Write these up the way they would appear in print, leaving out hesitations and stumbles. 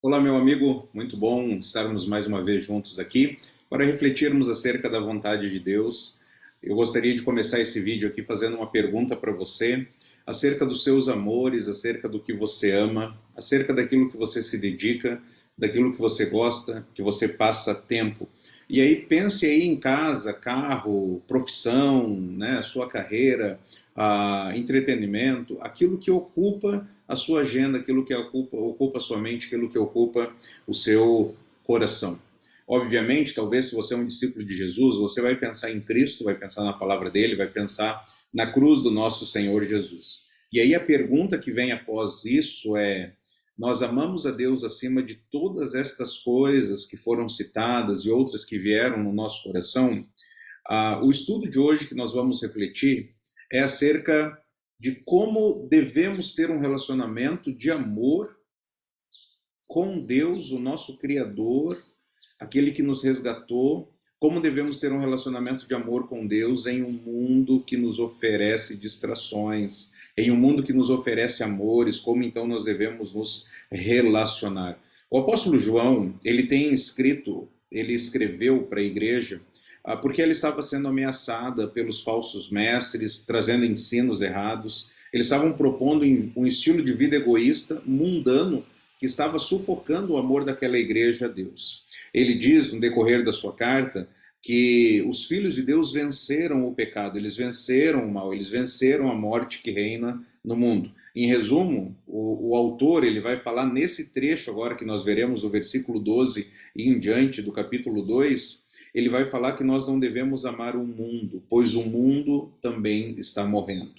Olá, meu amigo, muito bom estarmos mais uma vez juntos aqui para refletirmos acerca da vontade de Deus. Eu gostaria de começar esse vídeo aqui fazendo uma pergunta para você acerca dos seus amores, acerca do que você ama, acerca daquilo que você se dedica, daquilo que você gosta, que você passa tempo. E aí pense aí em casa, carro, profissão, né, sua carreira, entretenimento, aquilo que ocupa a sua agenda, aquilo que ocupa a sua mente, aquilo que ocupa o seu coração. Obviamente, talvez se você é um discípulo de Jesus, você vai pensar em Cristo, vai pensar na palavra dele, vai pensar na cruz do nosso Senhor Jesus. E aí a pergunta que vem após isso é: nós amamos a Deus acima de todas estas coisas que foram citadas e outras que vieram no nosso coração? O estudo de hoje que nós vamos refletir é acerca de como devemos ter um relacionamento de amor com Deus, o nosso Criador, aquele que nos resgatou, como devemos ter um relacionamento de amor com Deus em um mundo que nos oferece distrações, em um mundo que nos oferece amores, como então nós devemos nos relacionar. O apóstolo João, ele escreveu para a igreja porque ela estava sendo ameaçada pelos falsos mestres, trazendo ensinos errados. Eles estavam propondo um estilo de vida egoísta, mundano, que estava sufocando o amor daquela igreja a Deus. Ele diz, no decorrer da sua carta, que os filhos de Deus venceram o pecado, eles venceram o mal, eles venceram a morte que reina no mundo. Em resumo, o autor ele vai falar nesse trecho agora que nós veremos, o versículo 12 e em diante do capítulo 2, ele vai falar que nós não devemos amar o mundo, pois o mundo também está morrendo.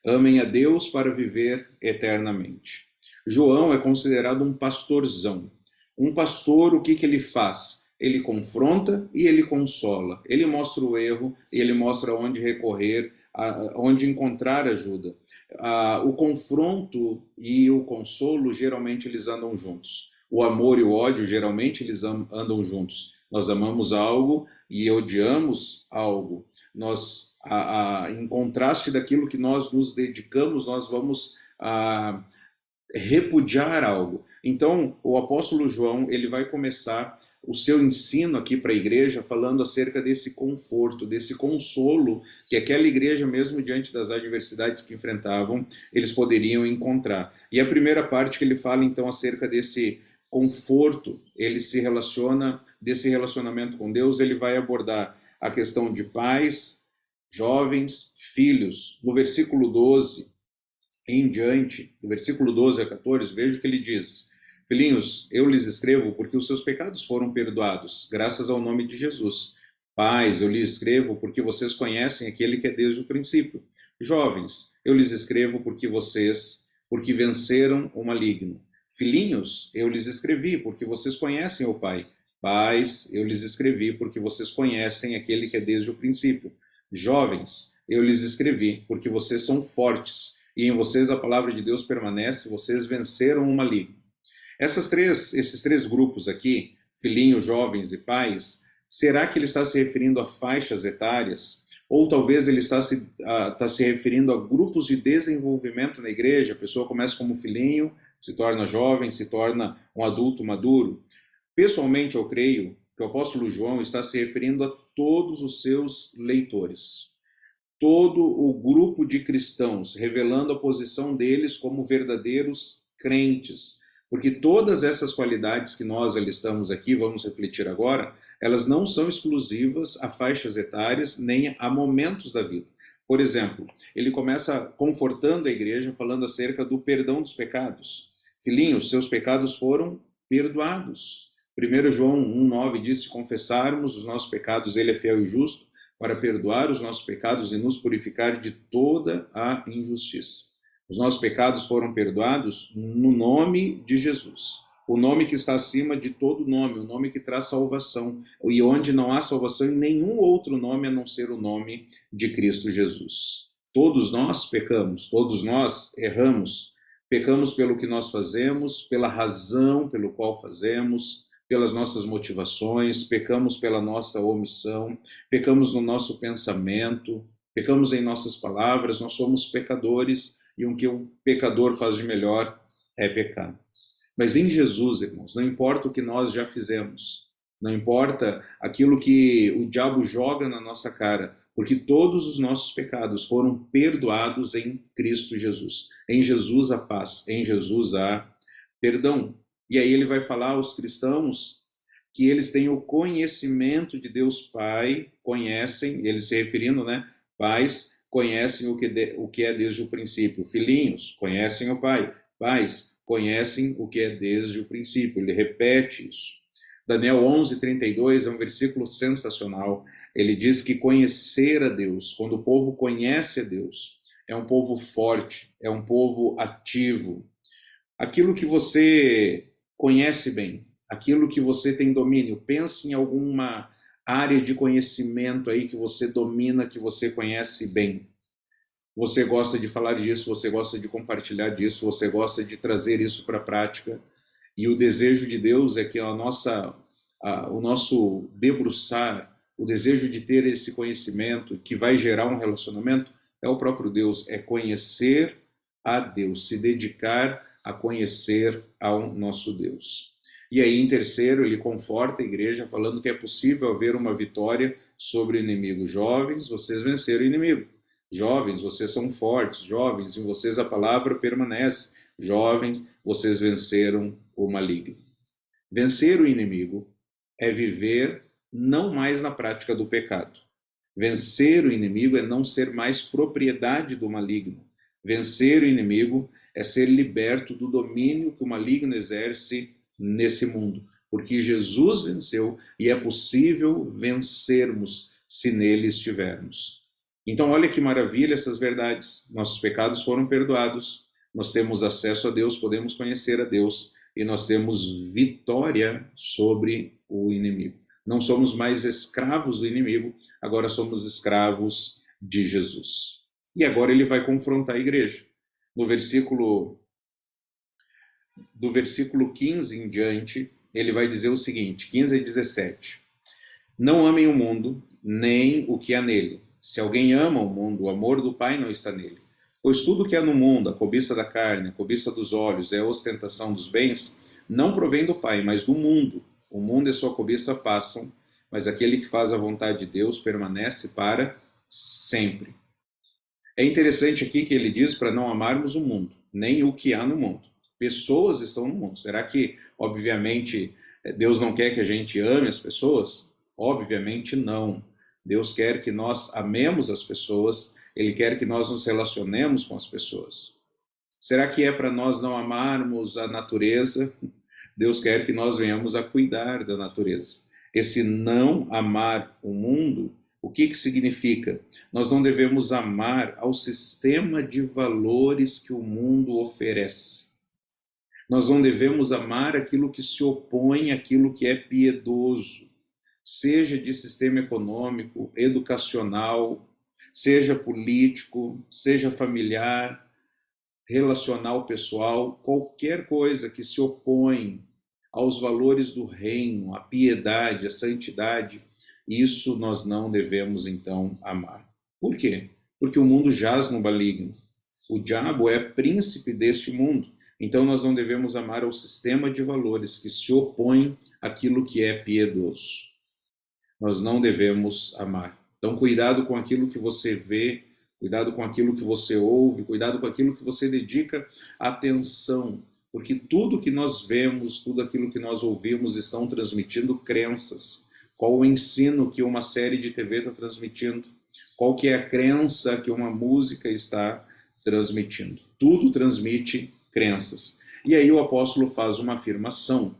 Amem a Deus para viver eternamente. João é considerado um pastorzão. Um pastor, o que ele faz? Ele confronta e ele consola. Ele mostra o erro e ele mostra onde recorrer, onde encontrar ajuda. O confronto e o consolo, geralmente eles andam juntos. O amor e o ódio, geralmente eles andam juntos. Nós amamos algo e odiamos algo. Em contraste daquilo que nós nos dedicamos, nós vamos repudiar algo. Então, o apóstolo João, ele vai começar o seu ensino aqui para a igreja falando acerca desse conforto, desse consolo que aquela igreja, mesmo diante das adversidades que enfrentavam, eles poderiam encontrar. E a primeira parte que ele fala então acerca desse conforto, ele se relaciona desse relacionamento com Deus, ele vai abordar a questão de pais, jovens, filhos. No versículo 12 em diante, do versículo 12 a 14, vejo que ele diz: Filhinhos, eu lhes escrevo porque os seus pecados foram perdoados, graças ao nome de Jesus. Pais, eu lhes escrevo porque vocês conhecem aquele que é desde o princípio. Jovens, eu lhes escrevo porque venceram o maligno. Filhinhos, eu lhes escrevi porque vocês conhecem o Pai. Pais, eu lhes escrevi porque vocês conhecem aquele que é desde o princípio. Jovens, eu lhes escrevi porque vocês são fortes e em vocês a palavra de Deus permanece, vocês venceram o maligno. Esses três grupos aqui, filhinhos, jovens e pais, será que ele está se referindo a faixas etárias? Ou talvez ele está se referindo a grupos de desenvolvimento na igreja? A pessoa começa como filhinho, se torna jovem, se torna um adulto maduro. Pessoalmente, eu creio que o apóstolo João está se referindo a todos os seus leitores, todo o grupo de cristãos, revelando a posição deles como verdadeiros crentes. Porque todas essas qualidades que nós alistamos aqui, vamos refletir agora, elas não são exclusivas a faixas etárias nem a momentos da vida. Por exemplo, ele começa confortando a igreja, falando acerca do perdão dos pecados. Filhinhos, seus pecados foram perdoados. 1 João 1,9 diz: se confessarmos os nossos pecados, ele é fiel e justo para perdoar os nossos pecados e nos purificar de toda a injustiça. Os nossos pecados foram perdoados no nome de Jesus, o nome que está acima de todo nome, o nome que traz salvação, e onde não há salvação em nenhum outro nome a não ser o nome de Cristo Jesus. Todos nós pecamos, todos nós erramos, pecamos pelo que nós fazemos, pela razão pelo qual fazemos, pelas nossas motivações, pecamos pela nossa omissão, pecamos no nosso pensamento, pecamos em nossas palavras, nós somos pecadores e o que um pecador faz de melhor é pecar. Mas em Jesus, irmãos, não importa o que nós já fizemos, não importa aquilo que o diabo joga na nossa cara, porque todos os nossos pecados foram perdoados em Cristo Jesus. Em Jesus a paz, em Jesus a perdão. E aí ele vai falar aos cristãos que eles têm o conhecimento de Deus Pai, conhecem, ele se referindo, né? Pais conhecem o que é desde o princípio. Filhinhos conhecem o Pai. Pais conhecem o que é desde o princípio. Ele repete isso. Daniel 11:32 é um versículo sensacional. Ele diz que conhecer a Deus, quando o povo conhece a Deus, é um povo forte, é um povo ativo. Aquilo que você conhece bem, aquilo que você tem domínio, pense em alguma área de conhecimento aí que você domina, que você conhece bem. Você gosta de falar disso, você gosta de compartilhar disso, você gosta de trazer isso para a prática. E o desejo de Deus é que o nosso debruçar, o desejo de ter esse conhecimento que vai gerar um relacionamento, é o próprio Deus, é conhecer a Deus, se dedicar a conhecer ao nosso Deus. E aí, em terceiro, ele conforta a igreja falando que é possível haver uma vitória sobre o inimigo. Jovens, vocês venceram o inimigo. Jovens, vocês são fortes. Jovens, em vocês a palavra permanece. Jovens, vocês venceram o maligno. Vencer o inimigo é viver não mais na prática do pecado. Vencer o inimigo é não ser mais propriedade do maligno. Vencer o inimigo é ser liberto do domínio que o maligno exerce nesse mundo. Porque Jesus venceu e é possível vencermos se nele estivermos. Então, olha que maravilha essas verdades. Nossos pecados foram perdoados, nós temos acesso a Deus, podemos conhecer a Deus e nós temos vitória sobre o inimigo. Não somos mais escravos do inimigo, agora somos escravos de Jesus. E agora ele vai confrontar a igreja. Do versículo 15 em diante, ele vai dizer o seguinte, 15 a 17. Não amem o mundo, nem o que há nele. Se alguém ama o mundo, o amor do Pai não está nele. Pois tudo que há no mundo, a cobiça da carne, a cobiça dos olhos e a ostentação dos bens, não provém do Pai, mas do mundo. O mundo e sua cobiça passam, mas aquele que faz a vontade de Deus permanece para sempre. É interessante aqui que ele diz para não amarmos o mundo, nem o que há no mundo. Pessoas estão no mundo. Será que, obviamente, Deus não quer que a gente ame as pessoas? Obviamente não. Deus quer que nós amemos as pessoas, Ele quer que nós nos relacionemos com as pessoas. Será que é para nós não amarmos a natureza? Deus quer que nós venhamos a cuidar da natureza. Esse não amar o mundo, o que significa? Nós não devemos amar ao sistema de valores que o mundo oferece. Nós não devemos amar aquilo que se opõe àquilo que é piedoso, seja de sistema econômico, educacional, seja político, seja familiar, relacional, pessoal, qualquer coisa que se opõe aos valores do reino, à piedade, à santidade, isso nós não devemos então amar. Por quê? Porque o mundo jaz no maligno. O diabo é príncipe deste mundo. Então nós não devemos amar ao sistema de valores que se opõe àquilo que é piedoso. Nós não devemos amar. Então cuidado com aquilo que você vê, cuidado com aquilo que você ouve, cuidado com aquilo que você dedica atenção, porque tudo que nós vemos, tudo aquilo que nós ouvimos estão transmitindo crenças. Qual o ensino que uma série de TV está transmitindo? Qual que é a crença que uma música está transmitindo? Tudo transmite crenças. E aí o apóstolo faz uma afirmação.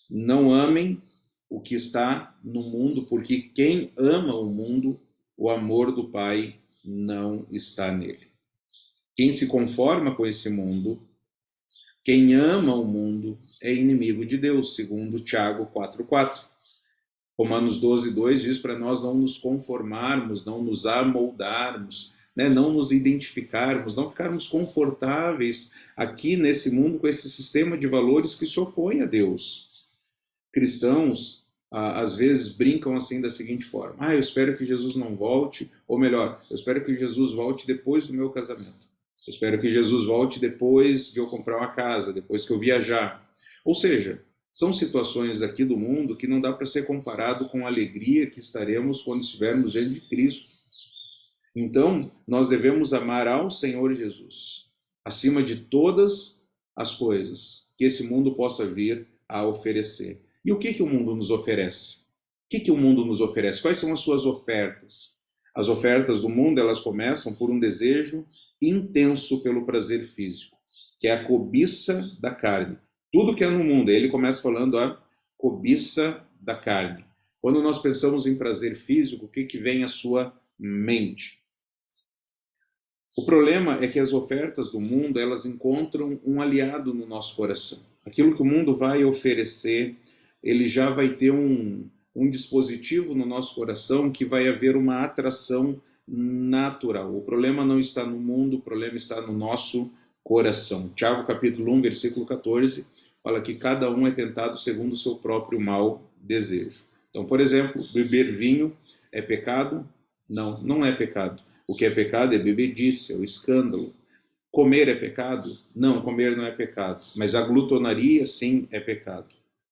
Não amem o que está no mundo, porque quem ama o mundo, o amor do Pai não está nele. Quem se conforma com esse mundo, quem ama o mundo, é inimigo de Deus, segundo Tiago 4:4. Romanos 12:2 diz para nós não nos conformarmos, não nos amoldarmos, né? Não nos identificarmos, não ficarmos confortáveis aqui nesse mundo com esse sistema de valores que se opõe a Deus. Cristãos, às vezes, brincam assim da seguinte forma. Eu espero que Jesus não volte, ou melhor, eu espero que Jesus volte depois do meu casamento. Eu espero que Jesus volte depois de eu comprar uma casa, depois que eu viajar. Ou seja, são situações aqui do mundo que não dá para ser comparado com a alegria que estaremos quando estivermos diante de Cristo. Então, nós devemos amar ao Senhor Jesus, acima de todas as coisas que esse mundo possa vir a oferecer. E o que o mundo nos oferece? O que o mundo nos oferece? Quais são as suas ofertas? As ofertas do mundo, elas começam por um desejo intenso pelo prazer físico, que é a cobiça da carne. Tudo que é no mundo, ele começa falando a cobiça da carne. Quando nós pensamos em prazer físico, o que vem à sua mente? O problema é que as ofertas do mundo, elas encontram um aliado no nosso coração. Aquilo que o mundo vai oferecer, ele já vai ter um dispositivo no nosso coração que vai haver uma atração natural. O problema não está no mundo, o problema está no nosso coração. Tiago capítulo 1, versículo 14, fala que cada um é tentado segundo o seu próprio mau desejo. Então, por exemplo, beber vinho é pecado? Não, não é pecado. O que é pecado é bebedice, é o escândalo. Comer é pecado? Não, comer não é pecado. Mas a glutonaria, sim, é pecado.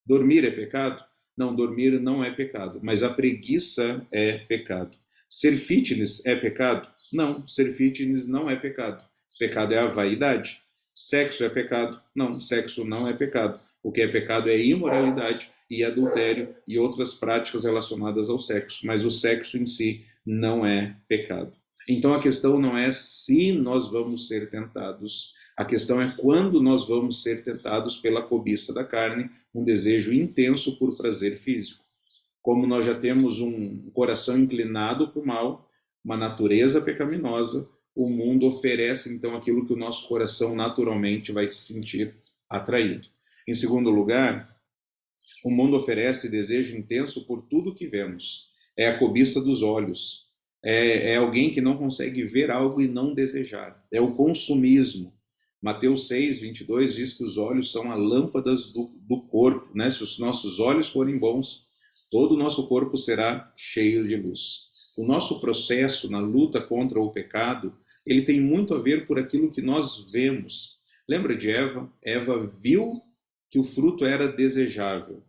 Dormir é pecado? Não, dormir não é pecado. Mas a preguiça é pecado. Ser fitness é pecado? Não, ser fitness não é pecado. Pecado é a vaidade. Sexo é pecado? Não, sexo não é pecado. O que é pecado é imoralidade e adultério e outras práticas relacionadas ao sexo. Mas o sexo em si não é pecado. Então a questão não é se nós vamos ser tentados, a questão é quando nós vamos ser tentados pela cobiça da carne, um desejo intenso por prazer físico. Como nós já temos um coração inclinado para o mal, uma natureza pecaminosa, o mundo oferece então aquilo que o nosso coração naturalmente vai se sentir atraído. Em segundo lugar, o mundo oferece desejo intenso por tudo que vemos. É a cobiça dos olhos. É alguém que não consegue ver algo e não desejar. É o consumismo. Mateus 6, 22 diz que os olhos são as lâmpadas do corpo, né? Se os nossos olhos forem bons, todo o nosso corpo será cheio de luz. O nosso processo na luta contra o pecado, ele tem muito a ver por aquilo que nós vemos. Lembra de Eva? Eva viu que o fruto era desejável.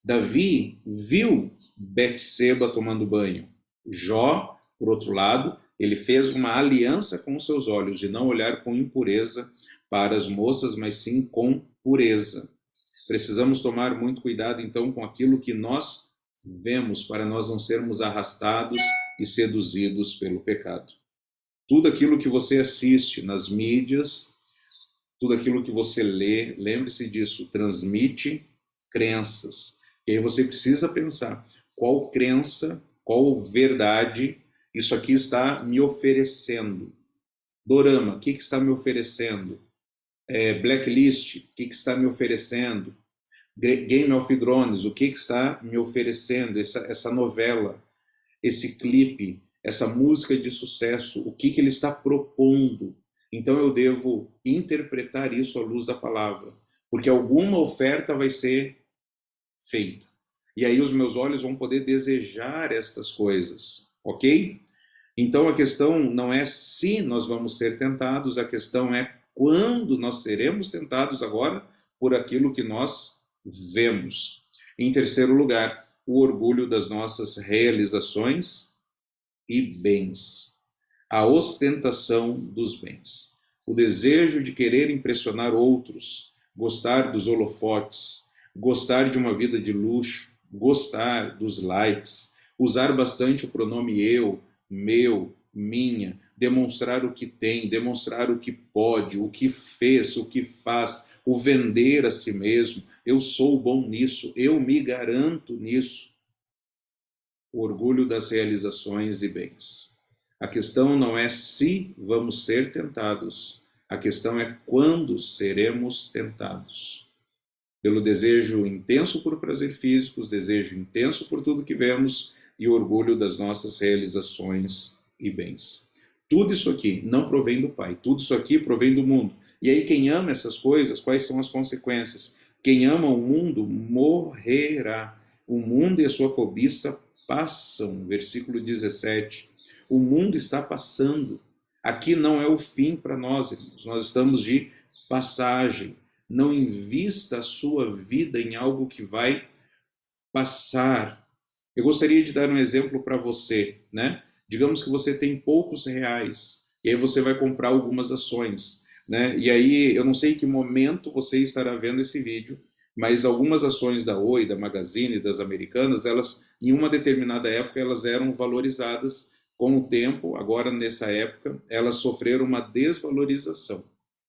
Davi viu Betseba tomando banho. Jó, por outro lado, ele fez uma aliança com os seus olhos de não olhar com impureza para as moças, mas sim com pureza. Precisamos tomar muito cuidado, então, com aquilo que nós vemos, para nós não sermos arrastados e seduzidos pelo pecado. Tudo aquilo que você assiste nas mídias, tudo aquilo que você lê, lembre-se disso, transmite crenças. E aí você precisa pensar qual crença, qual verdade isso aqui está me oferecendo. Dorama, o que está me oferecendo? Blacklist, o que está me oferecendo? Game of Thrones, o que está me oferecendo? Essa novela, esse clipe, essa música de sucesso, o que ele está propondo? Então eu devo interpretar isso à luz da palavra, porque alguma oferta vai ser feita. E aí os meus olhos vão poder desejar estas coisas, ok? Então a questão não é se nós vamos ser tentados, a questão é quando nós seremos tentados agora por aquilo que nós vemos. Em terceiro lugar, o orgulho das nossas realizações e bens. A ostentação dos bens. O desejo de querer impressionar outros, gostar dos holofotes, gostar de uma vida de luxo, gostar dos likes, usar bastante o pronome eu, meu, minha, demonstrar o que tem, demonstrar o que pode, o que fez, o que faz, o vender a si mesmo. Eu sou bom nisso, eu me garanto nisso. O orgulho das realizações e bens. A questão não é se vamos ser tentados, a questão é quando seremos tentados. Pelo desejo intenso por prazer físicos, desejo intenso por tudo que vemos e orgulho das nossas realizações e bens. Tudo isso aqui não provém do Pai, tudo isso aqui provém do mundo. E aí quem ama essas coisas, quais são as consequências? Quem ama o mundo morrerá. O mundo e a sua cobiça passam. Versículo 17. O mundo está passando. Aqui não é o fim para nós, irmãos. Nós estamos de passagem. Não invista a sua vida em algo que vai passar. Eu gostaria de dar um exemplo para você, né? Digamos que você tem poucos reais e aí você vai comprar algumas ações, né? E aí eu não sei em que momento você estará vendo esse vídeo, mas algumas ações da Oi, da Magazine, das Americanas, elas em uma determinada época elas eram valorizadas com o tempo. Agora nessa época elas sofreram uma desvalorização,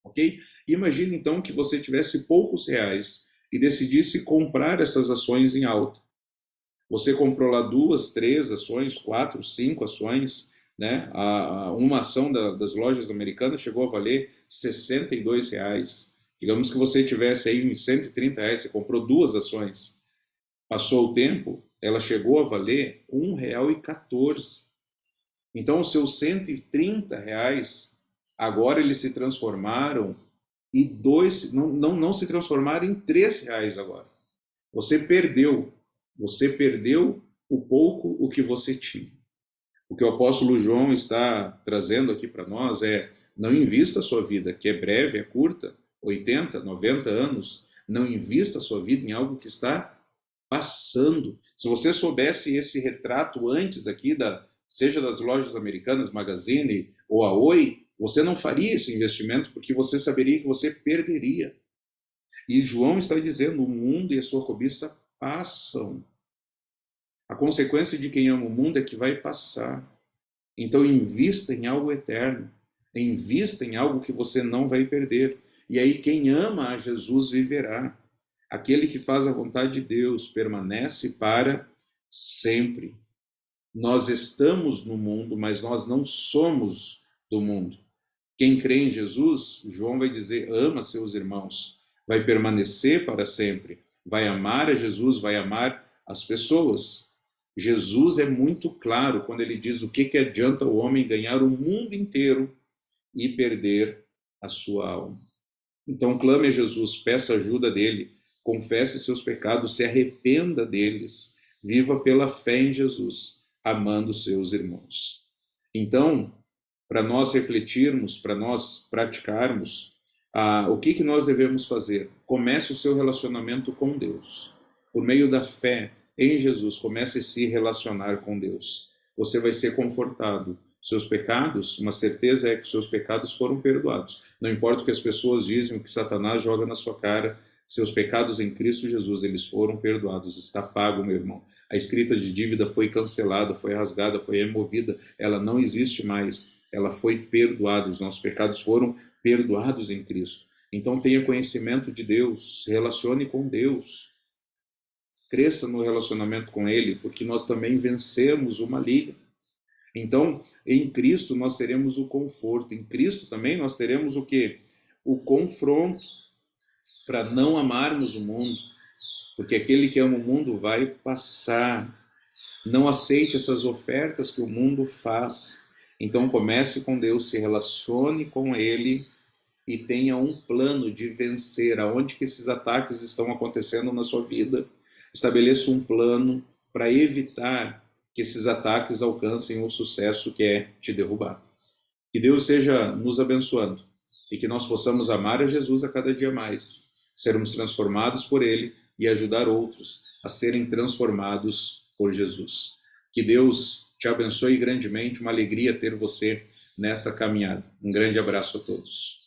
ok? Imagine então que você tivesse poucos reais e decidisse comprar essas ações em alta. Você comprou lá 2, 3 ações, 4, 5 ações, né? Uma ação das lojas americanas chegou a valer R$ 62. Digamos que você tivesse aí uns R$ 130, você comprou 2 ações. Passou o tempo, ela chegou a valer R$ 1,14. Então, os seus R$ 130, agora eles se transformaram e não se transformaram em R$ 3 agora. Você perdeu o pouco o que você tinha. O que o apóstolo João está trazendo aqui para nós é: não invista a sua vida, que é breve, é curta, 80, 90 anos, não invista a sua vida em algo que está passando. Se você soubesse esse retrato antes aqui, seja das lojas americanas, Magazine ou a Oi, você não faria esse investimento porque você saberia que você perderia. E João está dizendo: o mundo e a sua cobiça passam. A consequência de quem ama o mundo é que vai passar. Então invista em algo eterno. Invista em algo que você não vai perder. E aí quem ama a Jesus viverá. Aquele que faz a vontade de Deus permanece para sempre. Nós estamos no mundo, mas nós não somos do mundo. Quem crê em Jesus, João vai dizer, ama seus irmãos, vai permanecer para sempre, vai amar a Jesus, vai amar as pessoas. Jesus é muito claro quando ele diz: o que adianta o homem ganhar o mundo inteiro e perder a sua alma? Então clame a Jesus, peça ajuda dele, confesse seus pecados, se arrependa deles, viva pela fé em Jesus, amando seus irmãos. Então, para nós refletirmos, para nós praticarmos, o que nós devemos fazer? Comece o seu relacionamento com Deus. Por meio da fé em Jesus, comece a se relacionar com Deus. Você vai ser confortado. Seus pecados, uma certeza é que seus pecados foram perdoados. Não importa o que as pessoas dizem, o que Satanás joga na sua cara, seus pecados em Cristo Jesus, eles foram perdoados. Está pago, meu irmão. A escrita de dívida foi cancelada, foi rasgada, foi removida. Ela não existe mais. Ela foi perdoada. Os nossos pecados foram perdoados em Cristo. Então tenha conhecimento de Deus, se relacione com Deus. Cresça no relacionamento com Ele, porque nós também vencemos o maligno. Então, em Cristo nós teremos o conforto. Em Cristo também nós teremos o quê? O confronto para não amarmos o mundo. Porque aquele que ama o mundo vai passar. Não aceite essas ofertas que o mundo faz. Então comece com Deus, se relacione com Ele e tenha um plano de vencer. Aonde que esses ataques estão acontecendo na sua vida, estabeleça um plano para evitar que esses ataques alcancem o sucesso que é te derrubar. Que Deus seja nos abençoando e que nós possamos amar a Jesus a cada dia mais, sermos transformados por Ele e ajudar outros a serem transformados por Jesus. Que Deus te abençoe grandemente, uma alegria ter você nessa caminhada. Um grande abraço a todos.